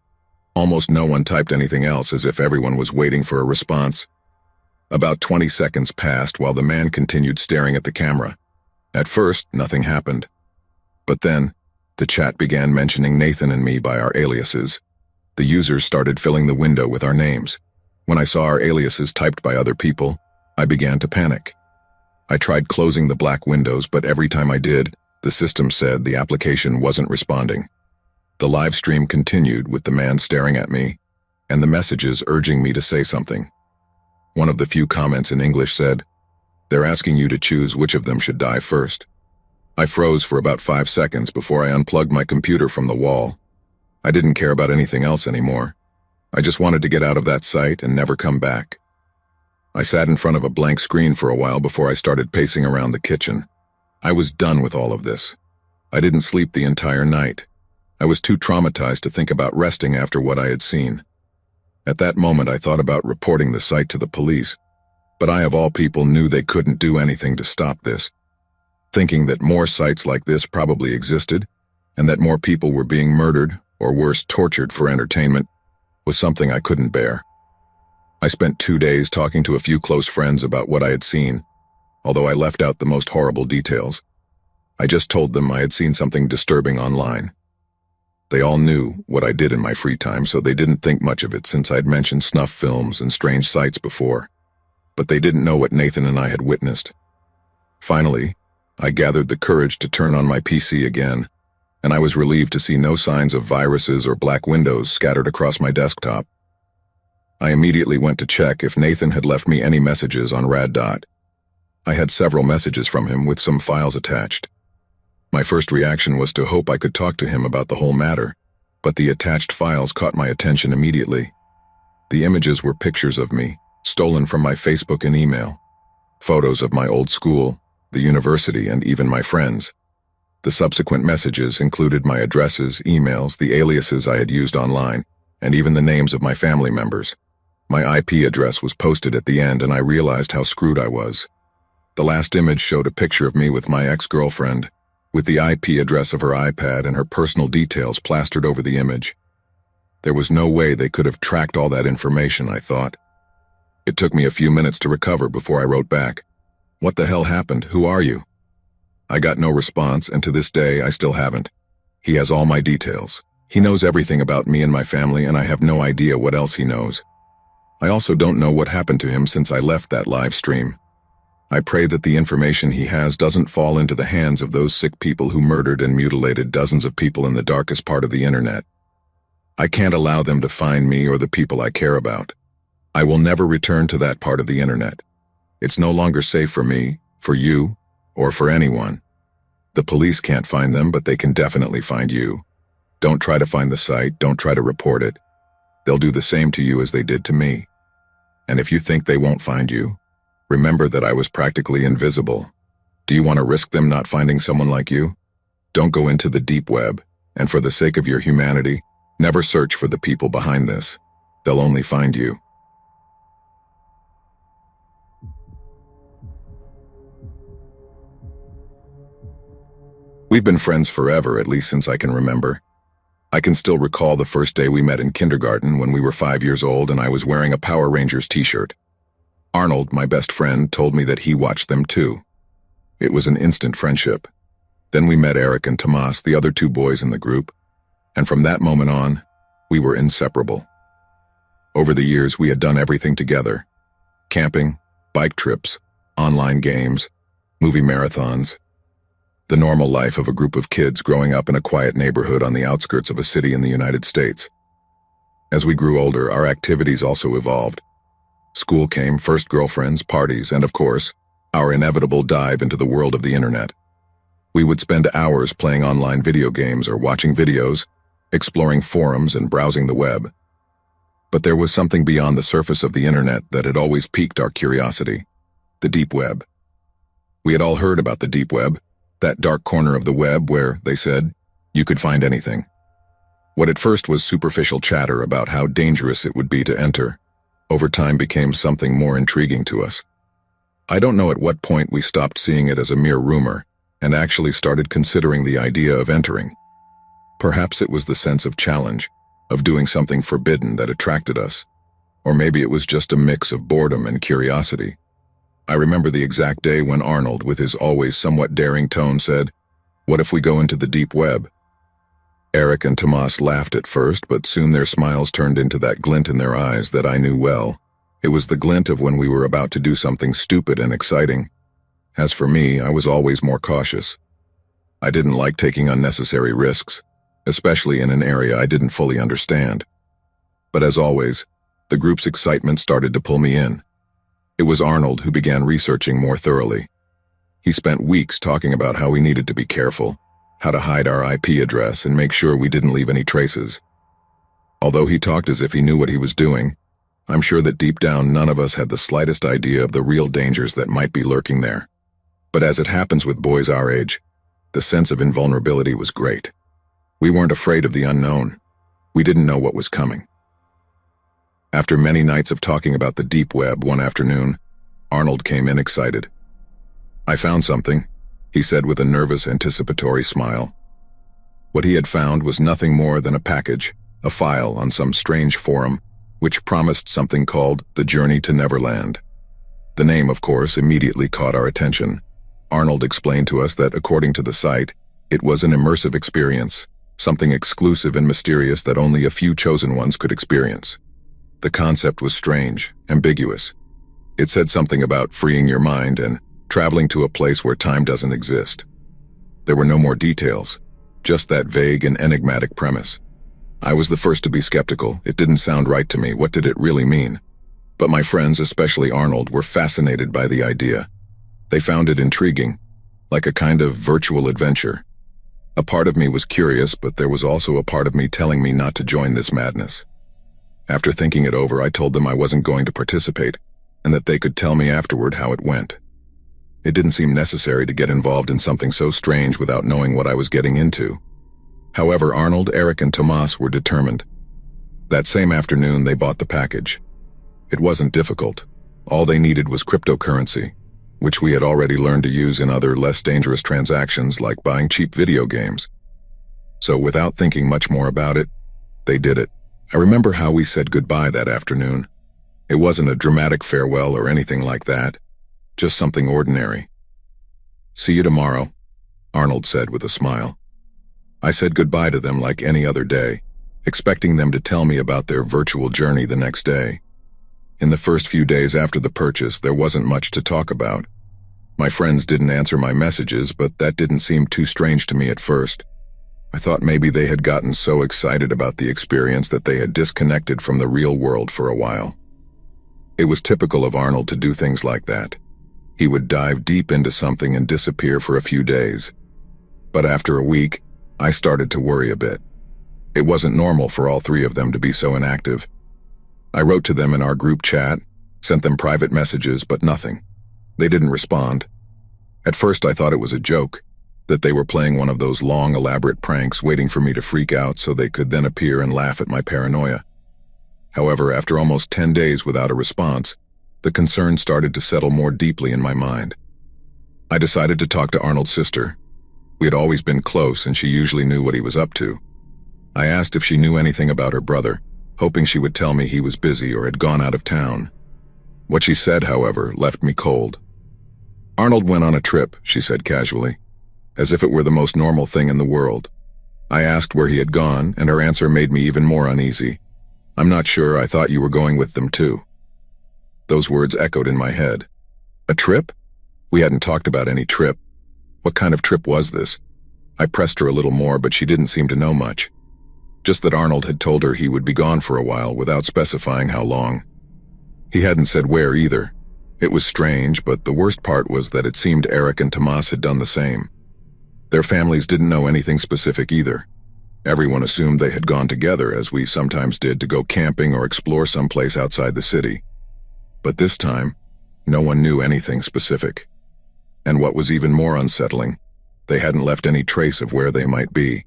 Almost no one typed anything else, as if everyone was waiting for a response. About 20 seconds passed while the man continued staring at the camera. At first, nothing happened. But then, the chat began mentioning Nathan and me by our aliases. The users started filling the window with our names. When I saw our aliases typed by other people, I began to panic. I tried closing the black windows, but every time I did, the system said the application wasn't responding. The live stream continued with the man staring at me, and the messages urging me to say something. One of the few comments in English said, "They're asking you to choose which of them should die first." I froze for about 5 seconds before I unplugged my computer from the wall. I didn't care about anything else anymore. I just wanted to get out of that site and never come back. I sat in front of a blank screen for a while before I started pacing around the kitchen. I was done with all of this. I didn't sleep the entire night. I was too traumatized to think about resting after what I had seen. At that moment, I thought about reporting the site to the police, but I, of all people, knew they couldn't do anything to stop this. Thinking that more sites like this probably existed, and that more people were being murdered, or worse, tortured for entertainment, was something I couldn't bear. I spent 2 days talking to a few close friends about what I had seen, although I left out the most horrible details. I just told them I had seen something disturbing online. They all knew what I did in my free time, so they didn't think much of it since I'd mentioned snuff films and strange sights before. But they didn't know what Nathan and I had witnessed. Finally, I gathered the courage to turn on my PC again, and I was relieved to see no signs of viruses or black windows scattered across my desktop. I immediately went to check if Nathan had left me any messages on Rad. I had several messages from him with some files attached. My first reaction was to hope I could talk to him about the whole matter, but the attached files caught my attention immediately. The images were pictures of me, stolen from my Facebook and email, photos of my old school, the university, and even my friends. The subsequent messages included my addresses, emails, the aliases I had used online, and even the names of my family members. My IP address was posted at the end, and I realized how screwed I was. The last image showed a picture of me with my ex-girlfriend, with the IP address of her iPad and her personal details plastered over the image. There was no way they could have tracked all that information, I thought. It took me a few minutes to recover before I wrote back, "What the hell happened? Who are you?" I got no response, and to this day I still haven't. He has all my details. He knows everything about me and my family, and I have no idea what else he knows. I also don't know what happened to him since I left that live stream. I pray that the information he has doesn't fall into the hands of those sick people who murdered and mutilated dozens of people in the darkest part of the internet. I can't allow them to find me or the people I care about. I will never return to that part of the internet. It's no longer safe for me, for you, or for anyone. The police can't find them, but they can definitely find you. Don't try to find the site, don't try to report it. They'll do the same to you as they did to me. And if you think they won't find you, remember that I was practically invisible. Do you want to risk them not finding someone like you? Don't go into the deep web, and for the sake of your humanity, never search for the people behind this. They'll only find you. We've been friends forever, at least since I can remember. I can still recall the first day we met in kindergarten when we were 5 years old and I was wearing a Power Rangers t-shirt. Arnold, my best friend, told me that he watched them too. It was an instant friendship. Then we met Eric and Tomas, the other two boys in the group, and from that moment on, we were inseparable. Over the years, we had done everything together. Camping, bike trips, online games, movie marathons. The normal life of a group of kids growing up in a quiet neighborhood on the outskirts of a city in the United States. As we grew older, our activities also evolved. School came, first girlfriends, parties, and of course, our inevitable dive into the world of the internet. We would spend hours playing online video games or watching videos, exploring forums and browsing the web. But there was something beyond the surface of the internet that had always piqued our curiosity: the deep web. We had all heard about the deep web, that dark corner of the web where, they said, you could find anything. What at first was superficial chatter about how dangerous it would be to enter, over time became something more intriguing to us. I don't know at what point we stopped seeing it as a mere rumor and actually started considering the idea of entering. Perhaps it was the sense of challenge, of doing something forbidden that attracted us, or maybe it was just a mix of boredom and curiosity. I remember the exact day when Arnold, with his always somewhat daring tone, said, "What if we go into the deep web?" Eric and Tomas laughed at first, but soon their smiles turned into that glint in their eyes that I knew well. It was the glint of when we were about to do something stupid and exciting. As for me, I was always more cautious. I didn't like taking unnecessary risks, especially in an area I didn't fully understand. But as always, the group's excitement started to pull me in. It was Arnold who began researching more thoroughly. He spent weeks talking about how we needed to be careful, how to hide our IP address and make sure we didn't leave any traces. Although he talked as if he knew what he was doing, I'm sure that deep down none of us had the slightest idea of the real dangers that might be lurking there. But as it happens with boys our age, the sense of invulnerability was great. We weren't afraid of the unknown. We didn't know what was coming. After many nights of talking about the deep web one afternoon, Arnold came in excited. "I found something," he said with a nervous, anticipatory smile. What he had found was nothing more than a package, a file on some strange forum, which promised something called The Journey to Neverland. The name, of course, immediately caught our attention. Arnold explained to us that, according to the site, it was an immersive experience, something exclusive and mysterious that only a few chosen ones could experience. The concept was strange, ambiguous. It said something about freeing your mind and traveling to a place where time doesn't exist. There were no more details, just that vague and enigmatic premise. I was the first to be skeptical. It didn't sound right to me. What did it really mean? But my friends, especially Arnold, were fascinated by the idea. They found it intriguing, like a kind of virtual adventure. A part of me was curious, but there was also a part of me telling me not to join this madness. After thinking it over, I told them I wasn't going to participate, and that they could tell me afterward how it went. It didn't seem necessary to get involved in something so strange without knowing what I was getting into. However, Arnold, Eric, and Tomas were determined. That same afternoon, they bought the package. It wasn't difficult. All they needed was cryptocurrency, which we had already learned to use in other less dangerous transactions like buying cheap video games. So without thinking much more about it, they did it. I remember how we said goodbye that afternoon. It wasn't a dramatic farewell or anything like that, just something ordinary. "See you tomorrow," Arnold said with a smile. I said goodbye to them like any other day, expecting them to tell me about their virtual journey the next day. In the first few days after the purchase, there wasn't much to talk about. My friends didn't answer my messages, but that didn't seem too strange to me at first. I thought maybe they had gotten so excited about the experience that they had disconnected from the real world for a while. It was typical of Arnold to do things like that. He would dive deep into something and disappear for a few days. But after a week, I started to worry a bit. It wasn't normal for all three of them to be so inactive. I wrote to them in our group chat, sent them private messages, but nothing. They didn't respond. At first I thought it was a joke, that they were playing one of those long, elaborate pranks waiting for me to freak out so they could then appear and laugh at my paranoia. However, after almost 10 days without a response, the concern started to settle more deeply in my mind. I decided to talk to Arnold's sister. We had always been close and she usually knew what he was up to. I asked if she knew anything about her brother, hoping she would tell me he was busy or had gone out of town. What she said, however, left me cold. "Arnold went on a trip," she said casually, as if it were the most normal thing in the world. I asked where he had gone, and her answer made me even more uneasy. "I'm not sure, I thought you were going with them too." Those words echoed in my head. A trip? We hadn't talked about any trip. What kind of trip was this? I pressed her a little more, but she didn't seem to know much. Just that Arnold had told her he would be gone for a while without specifying how long. He hadn't said where either. It was strange, but the worst part was that it seemed Eric and Tomas had done the same. Their families didn't know anything specific either. Everyone assumed they had gone together, as we sometimes did, to go camping or explore someplace outside the city. But this time, no one knew anything specific. And what was even more unsettling, they hadn't left any trace of where they might be.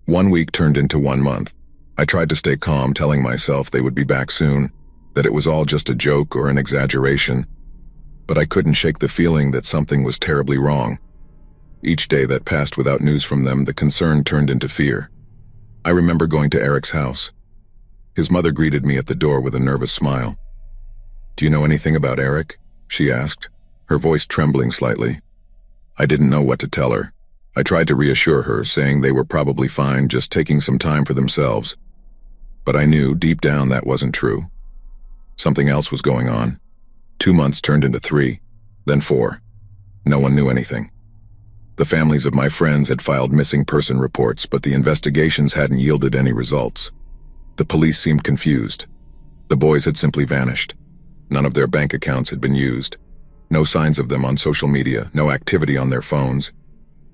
1 week turned into 1 month. I tried to stay calm, telling myself they would be back soon, that it was all just a joke or an exaggeration. But I couldn't shake the feeling that something was terribly wrong. Each day that passed without news from them, the concern turned into fear. I remember going to Eric's house. His mother greeted me at the door with a nervous smile. "Do you know anything about Eric?" she asked, her voice trembling slightly. I didn't know what to tell her. I tried to reassure her, saying they were probably fine, just taking some time for themselves. But I knew deep down that wasn't true. Something else was going on. 2 months turned into 3, then 4. No one knew anything. The families of my friends had filed missing person reports, but the investigations hadn't yielded any results. The police seemed confused. The boys had simply vanished. None of their bank accounts had been used. No signs of them on social media, no activity on their phones.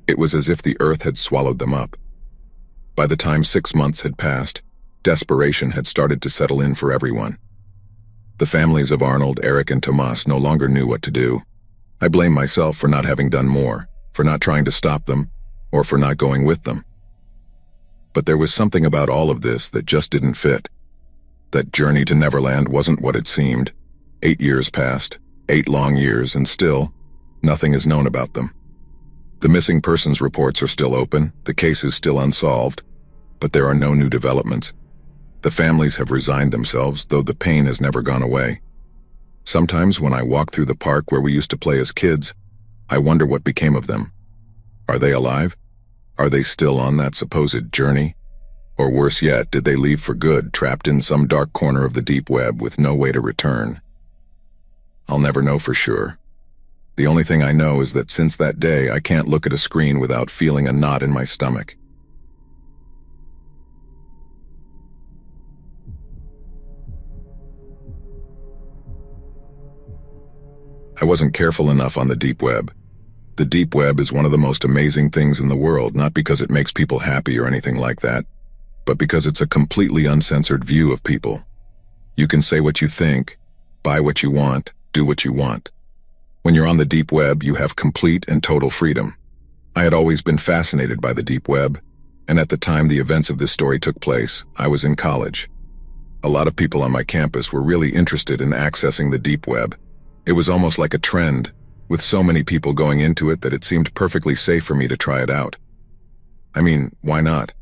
It was as if the earth had swallowed them up. By the time 6 months had passed, desperation had started to settle in for everyone. The families of Arnold, Eric, and Tomas no longer knew what to do. I blame myself for not having done more, for not trying to stop them, or for not going with them. But there was something about all of this that just didn't fit. That journey to Neverland wasn't what it seemed. 8 years passed, 8 long years, and still, nothing is known about them. The missing persons reports are still open, the case is still unsolved, but there are no new developments. The families have resigned themselves, though the pain has never gone away. Sometimes when I walk through the park where we used to play as kids, I wonder what became of them. Are they alive? Are they still on that supposed journey? Or worse yet, did they leave for good, trapped in some dark corner of the deep web with no way to return? I'll never know for sure. The only thing I know is that since that day, I can't look at a screen without feeling a knot in my stomach. I wasn't careful enough on the deep web. The deep web is one of the most amazing things in the world, not because it makes people happy or anything like that, but because it's a completely uncensored view of people. You can say what you think, buy what you want, do what you want. When you're on the deep web, you have complete and total freedom. I had always been fascinated by the deep web, and at the time the events of this story took place, I was in college. A lot of people on my campus were really interested in accessing the deep web. It was almost like a trend, with so many people going into it that it seemed perfectly safe for me to try it out. I mean, why not?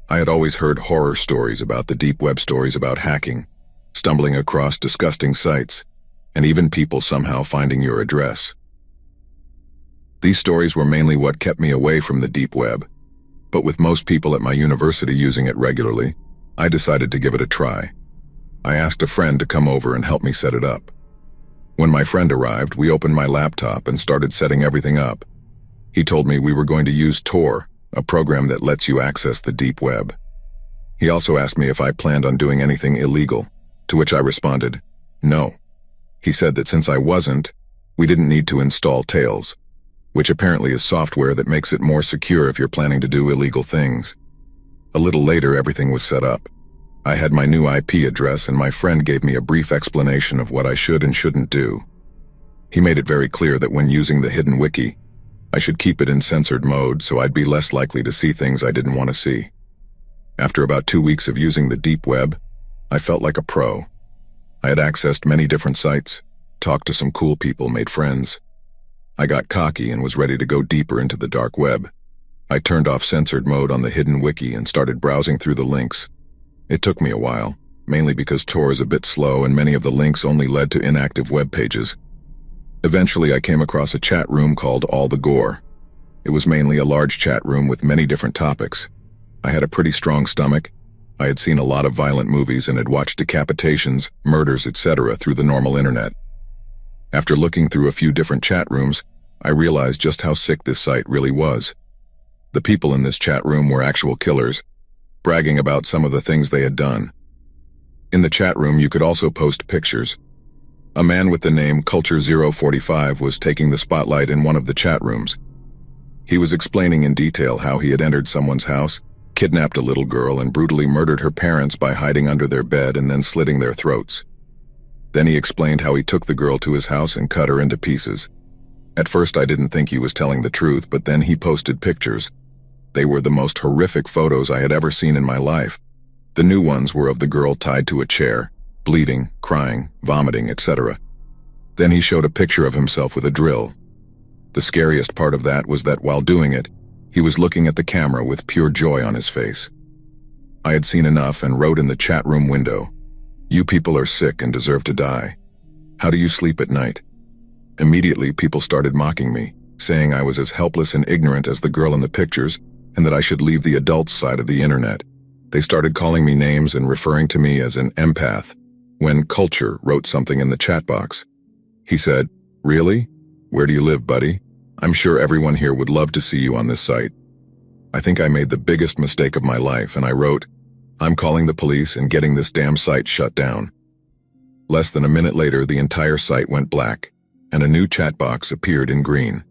I had always heard horror stories about the deep web, stories about hacking, stumbling across disgusting sites, and even people somehow finding your address. These stories were mainly what kept me away from the deep web, but with most people at my university using it regularly, I decided to give it a try. I asked a friend to come over and help me set it up. When my friend arrived, we opened my laptop and started setting everything up. He told me we were going to use Tor, a program that lets you access the deep web. He also asked me if I planned on doing anything illegal, to which I responded, no. He said that since I wasn't, we didn't need to install Tails, which apparently is software that makes it more secure if you're planning to do illegal things. A little later, everything was set up. I had my new IP address and my friend gave me a brief explanation of what I should and shouldn't do. He made it very clear that when using the hidden wiki, I should keep it in censored mode so I'd be less likely to see things I didn't want to see. After about 2 weeks of using the deep web, I felt like a pro. I had accessed many different sites, talked to some cool people, made friends. I got cocky and was ready to go deeper into the dark web. I turned off censored mode on the hidden wiki and started browsing through the links. It took me a while, mainly because Tor is a bit slow and many of the links only led to inactive web pages. Eventually I came across a chat room called All the Gore. It was mainly a large chat room with many different topics. I had a pretty strong stomach. I had seen a lot of violent movies and had watched decapitations, murders, etc. through the normal internet. After looking through a few different chat rooms, I realized just how sick this site really was. The people in this chat room were actual killers, bragging about some of the things they had done. In the chat room, you could also post pictures. A man with the name Culture045 was taking the spotlight in one of the chat rooms. He was explaining in detail how he had entered someone's house, kidnapped a little girl, and brutally murdered her parents by hiding under their bed and then slitting their throats. Then he explained how he took the girl to his house and cut her into pieces. At first I didn't think he was telling the truth, but then he posted pictures. They were the most horrific photos I had ever seen in my life. The new ones were of the girl tied to a chair, bleeding, crying, vomiting, etc. Then he showed a picture of himself with a drill. The scariest part of that was that while doing it, he was looking at the camera with pure joy on his face. I had seen enough and wrote in the chat room window, "You people are sick and deserve to die. How do you sleep at night?" Immediately, people started mocking me, saying I was as helpless and ignorant as the girl in the pictures and that I should leave the adult side of the internet. They started calling me names and referring to me as an empath, when Culture wrote something in the chat box. He said, "Really? Where do you live, buddy? I'm sure everyone here would love to see you on this site." I think I made the biggest mistake of my life, and I wrote, "I'm calling the police and getting this damn site shut down." Less than a minute later, the entire site went black, and a new chat box appeared in green.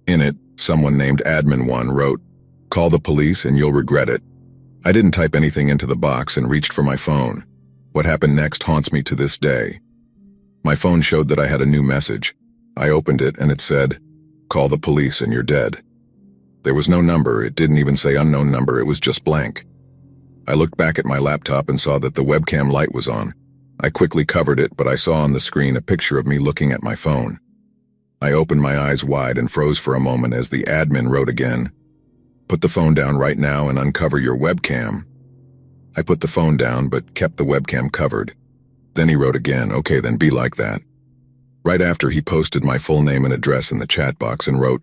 In it, someone named Admin1 wrote, "Call the police and you'll regret it." I didn't type anything into the box and reached for my phone. What happened next haunts me to this day. My phone showed that I had a new message. I opened it and it said, "Call the police and you're dead." There was no number, it didn't even say unknown number, it was just blank. I looked back at my laptop and saw that the webcam light was on. I quickly covered it, but I saw on the screen a picture of me looking at my phone. I opened my eyes wide and froze for a moment as the admin wrote again, "Put the phone down right now and uncover your webcam." I put the phone down but kept the webcam covered. Then he wrote again, "Okay, then be like that." Right after, he posted my full name and address in the chat box and wrote,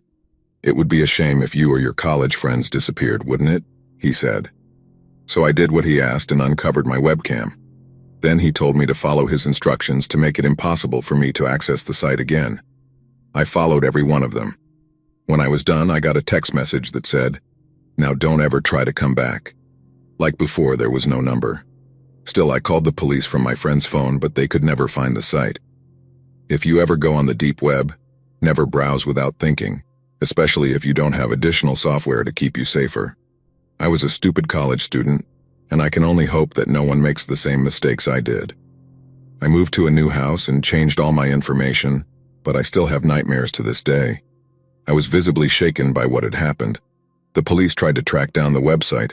"It would be a shame if you or your college friends disappeared, wouldn't it?" he said. So I did what he asked and uncovered my webcam. Then he told me to follow his instructions to make it impossible for me to access the site again. I followed every one of them. When I was done, I got a text message that said, "Now don't ever try to come back." Like before, there was no number. Still, I called the police from my friend's phone, but they could never find the site. If you ever go on the deep web, never browse without thinking, especially if you don't have additional software to keep you safer. I was a stupid college student, and I can only hope that no one makes the same mistakes I did. I moved to a new house and changed all my information, but I still have nightmares to this day. I was visibly shaken by what had happened. The police tried to track down the website,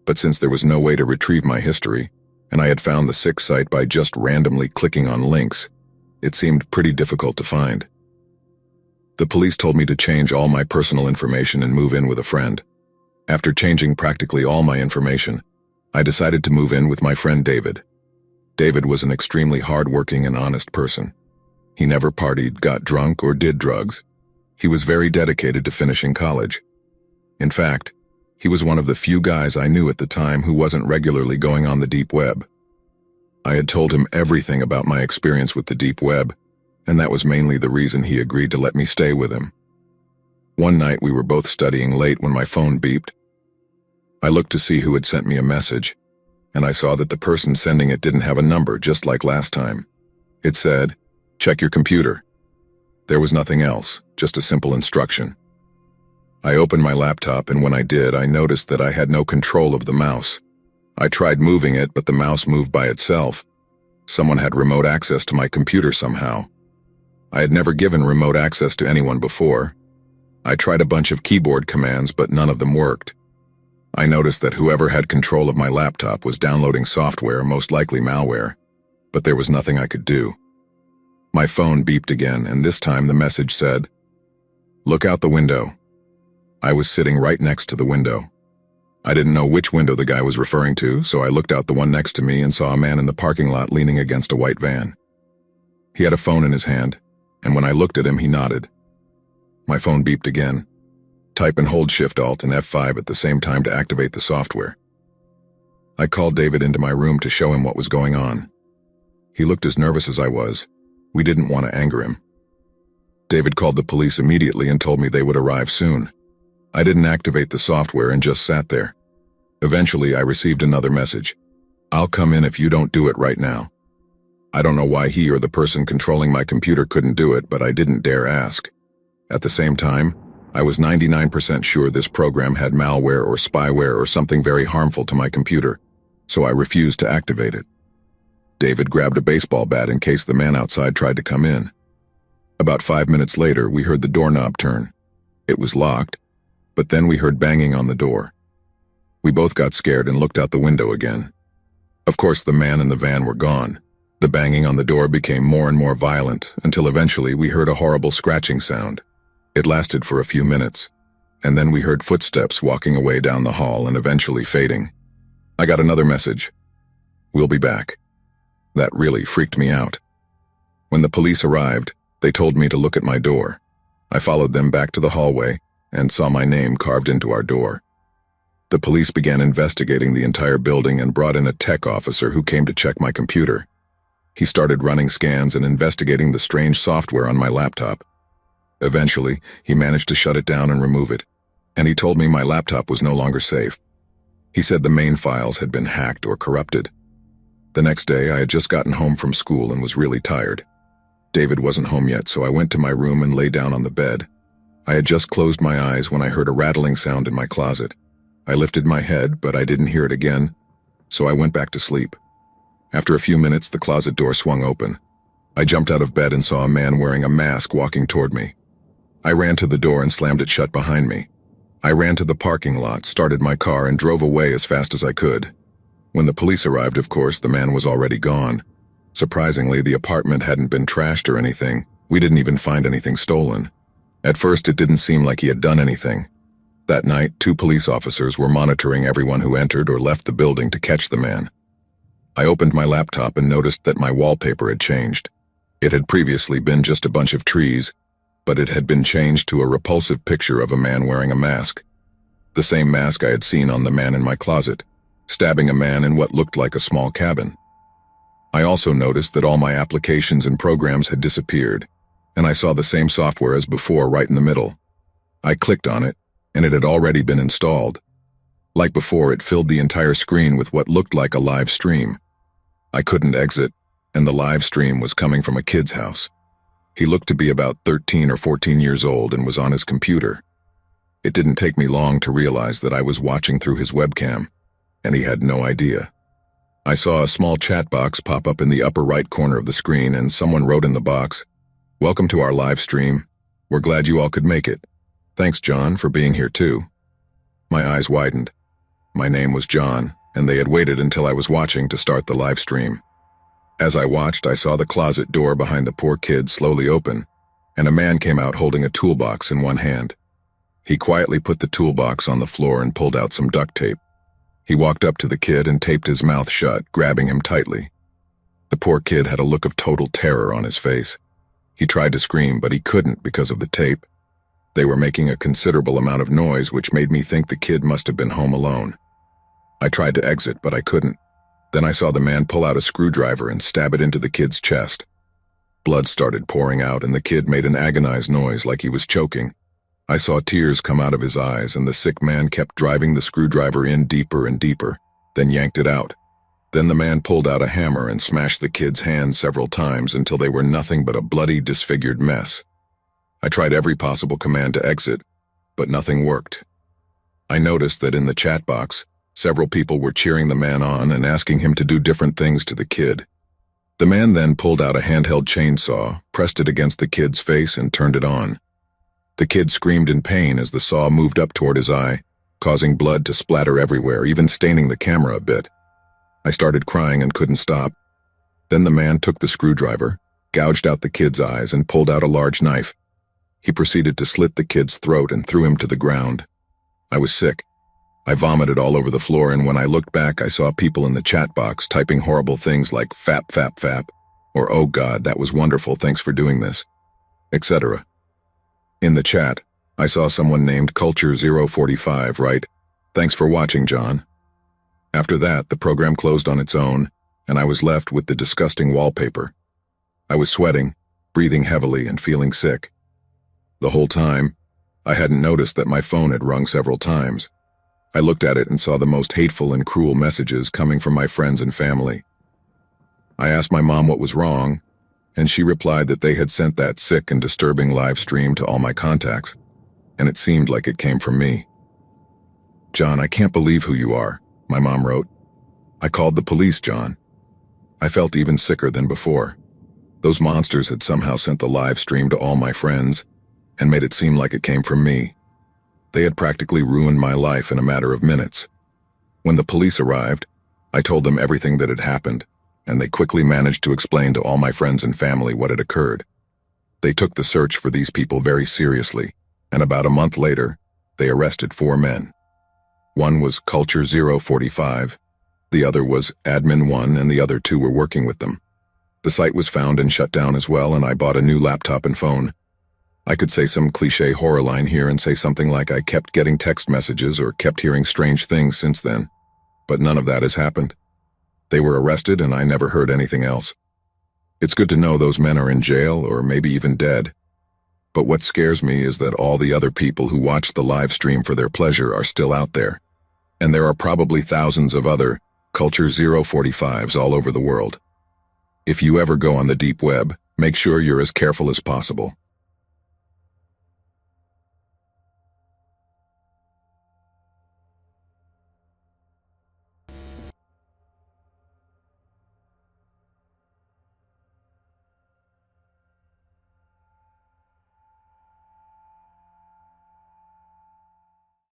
but since there was no way to retrieve my history, and I had found the sick site by just randomly clicking on links, it seemed pretty difficult to find. The police told me to change all my personal information and move in with a friend. After changing practically all my information, I decided to move in with my friend David. David was an extremely hard-working and honest person. He never partied, got drunk, or did drugs. He was very dedicated to finishing college. In fact, he was one of the few guys I knew at the time who wasn't regularly going on the deep web. I had told him everything about my experience with the deep web, and that was mainly the reason he agreed to let me stay with him. One night we were both studying late when my phone beeped. I looked to see who had sent me a message, and I saw that the person sending it didn't have a number, just like last time. It said, "Check your computer." There was nothing else, just a simple instruction. I opened my laptop, and when I did, I noticed that I had no control of the mouse. I tried moving it, but the mouse moved by itself. Someone had remote access to my computer somehow. I had never given remote access to anyone before. I tried a bunch of keyboard commands, but none of them worked. I noticed that whoever had control of my laptop was downloading software, most likely malware, but there was nothing I could do. My phone beeped again, and this time the message said, "Look out the window." I was sitting right next to the window. I didn't know which window the guy was referring to, so I looked out the one next to me and saw a man in the parking lot leaning against a white van. He had a phone in his hand, and when I looked at him, he nodded. My phone beeped again. Type and hold Shift-Alt and F5 at the same time to activate the software. I called David into my room to show him what was going on. He looked as nervous as I was. We didn't want to anger him. David called the police immediately and told me they would arrive soon. I didn't activate the software and just sat there. Eventually, I received another message. "I'll come in if you don't do it right now." I don't know why he or the person controlling my computer couldn't do it, but I didn't dare ask. At the same time, I was 99% sure this program had malware or spyware or something very harmful to my computer, so I refused to activate it. David grabbed a baseball bat in case the man outside tried to come in. About 5 minutes later, we heard the doorknob turn. It was locked, but then we heard banging on the door. We both got scared and looked out the window again. Of course, the man and the van were gone. The banging on the door became more and more violent until eventually we heard a horrible scratching sound. It lasted for a few minutes, and then we heard footsteps walking away down the hall and eventually fading. I got another message. "We'll be back." That really freaked me out. When the police arrived, they told me to look at my door. I followed them back to the hallway and saw my name carved into our door. The police began investigating the entire building and brought in a tech officer who came to check my computer. He started running scans and investigating the strange software on my laptop. Eventually, he managed to shut it down and remove it, and he told me my laptop was no longer safe. He said the main files had been hacked or corrupted. The next day, I had just gotten home from school and was really tired. David wasn't home yet, so I went to my room and lay down on the bed. I had just closed my eyes when I heard a rattling sound in my closet. I lifted my head, but I didn't hear it again, so I went back to sleep. After a few minutes, the closet door swung open. I jumped out of bed and saw a man wearing a mask walking toward me. I ran to the door and slammed it shut behind me. I ran to the parking lot, started my car, and drove away as fast as I could. When the police arrived, of course, the man was already gone. Surprisingly, the apartment hadn't been trashed or anything. We didn't even find anything stolen. At first, it didn't seem like he had done anything. That night, 2 police officers were monitoring everyone who entered or left the building to catch the man. I opened my laptop and noticed that my wallpaper had changed. It had previously been just a bunch of trees, but it had been changed to a repulsive picture of a man wearing a mask. The same mask I had seen on the man in my closet, stabbing a man in what looked like a small cabin. I also noticed that all my applications and programs had disappeared, and I saw the same software as before right in the middle. I clicked on it, and it had already been installed. Like before, it filled the entire screen with what looked like a live stream. I couldn't exit, and the live stream was coming from a kid's house. He looked to be about 13 or 14 years old and was on his computer. It didn't take me long to realize that I was watching through his webcam, and he had no idea. I saw a small chat box pop up in the upper right corner of the screen, and someone wrote in the box, "Welcome to our live stream. We're glad you all could make it. Thanks, John, for being here too." My eyes widened. My name was John, and they had waited until I was watching to start the live stream. As I watched, I saw the closet door behind the poor kid slowly open, and a man came out holding a toolbox in one hand. He quietly put the toolbox on the floor and pulled out some duct tape. He walked up to the kid and taped his mouth shut, grabbing him tightly. The poor kid had a look of total terror on his face. He tried to scream, but he couldn't because of the tape. They were making a considerable amount of noise, which made me think the kid must have been home alone. I tried to exit, but I couldn't. Then I saw the man pull out a screwdriver and stab it into the kid's chest. Blood started pouring out, and the kid made an agonized noise like he was choking. I saw tears come out of his eyes, and the sick man kept driving the screwdriver in deeper and deeper, then yanked it out. Then the man pulled out a hammer and smashed the kid's hands several times until they were nothing but a bloody, disfigured mess. I tried every possible command to exit, but nothing worked. I noticed that in the chat box, several people were cheering the man on and asking him to do different things to the kid. The man then pulled out a handheld chainsaw, pressed it against the kid's face, and turned it on. The kid screamed in pain as the saw moved up toward his eye, causing blood to splatter everywhere, even staining the camera a bit. I started crying and couldn't stop. Then the man took the screwdriver, gouged out the kid's eyes, and pulled out a large knife. He proceeded to slit the kid's throat and threw him to the ground. I was sick. I vomited all over the floor, and when I looked back, I saw people in the chat box typing horrible things like "fap, fap, fap," or "Oh God, that was wonderful, thanks for doing this," etc. In the chat, I saw someone named Culture045 write, "Thanks for watching, John." After that, the program closed on its own, and I was left with the disgusting wallpaper. I was sweating, breathing heavily, and feeling sick. The whole time, I hadn't noticed that my phone had rung several times. I looked at it and saw the most hateful and cruel messages coming from my friends and family. I asked my mom what was wrong, and she replied that they had sent that sick and disturbing live stream to all my contacts, and it seemed like it came from me. "John, I can't believe who you are," my mom wrote. "I called the police, John." I felt even sicker than before. Those monsters had somehow sent the live stream to all my friends and made it seem like it came from me. They had practically ruined my life in a matter of minutes. When the police arrived, I told them everything that had happened, and they quickly managed to explain to all my friends and family what had occurred. They took the search for these people very seriously, and about a month later, they arrested 4 men. One was Culture045, the other was Admin1, and the other 2 were working with them. The site was found and shut down as well, and I bought a new laptop and phone. I could say some cliché horror line here and say something like I kept getting text messages or kept hearing strange things since then, but none of that has happened. They were arrested and I never heard anything else. It's good to know those men are in jail or maybe even dead. But what scares me is that all the other people who watched the live stream for their pleasure are still out there. And there are probably thousands of other Culture045s all over the world. If you ever go on the deep web, make sure you're as careful as possible.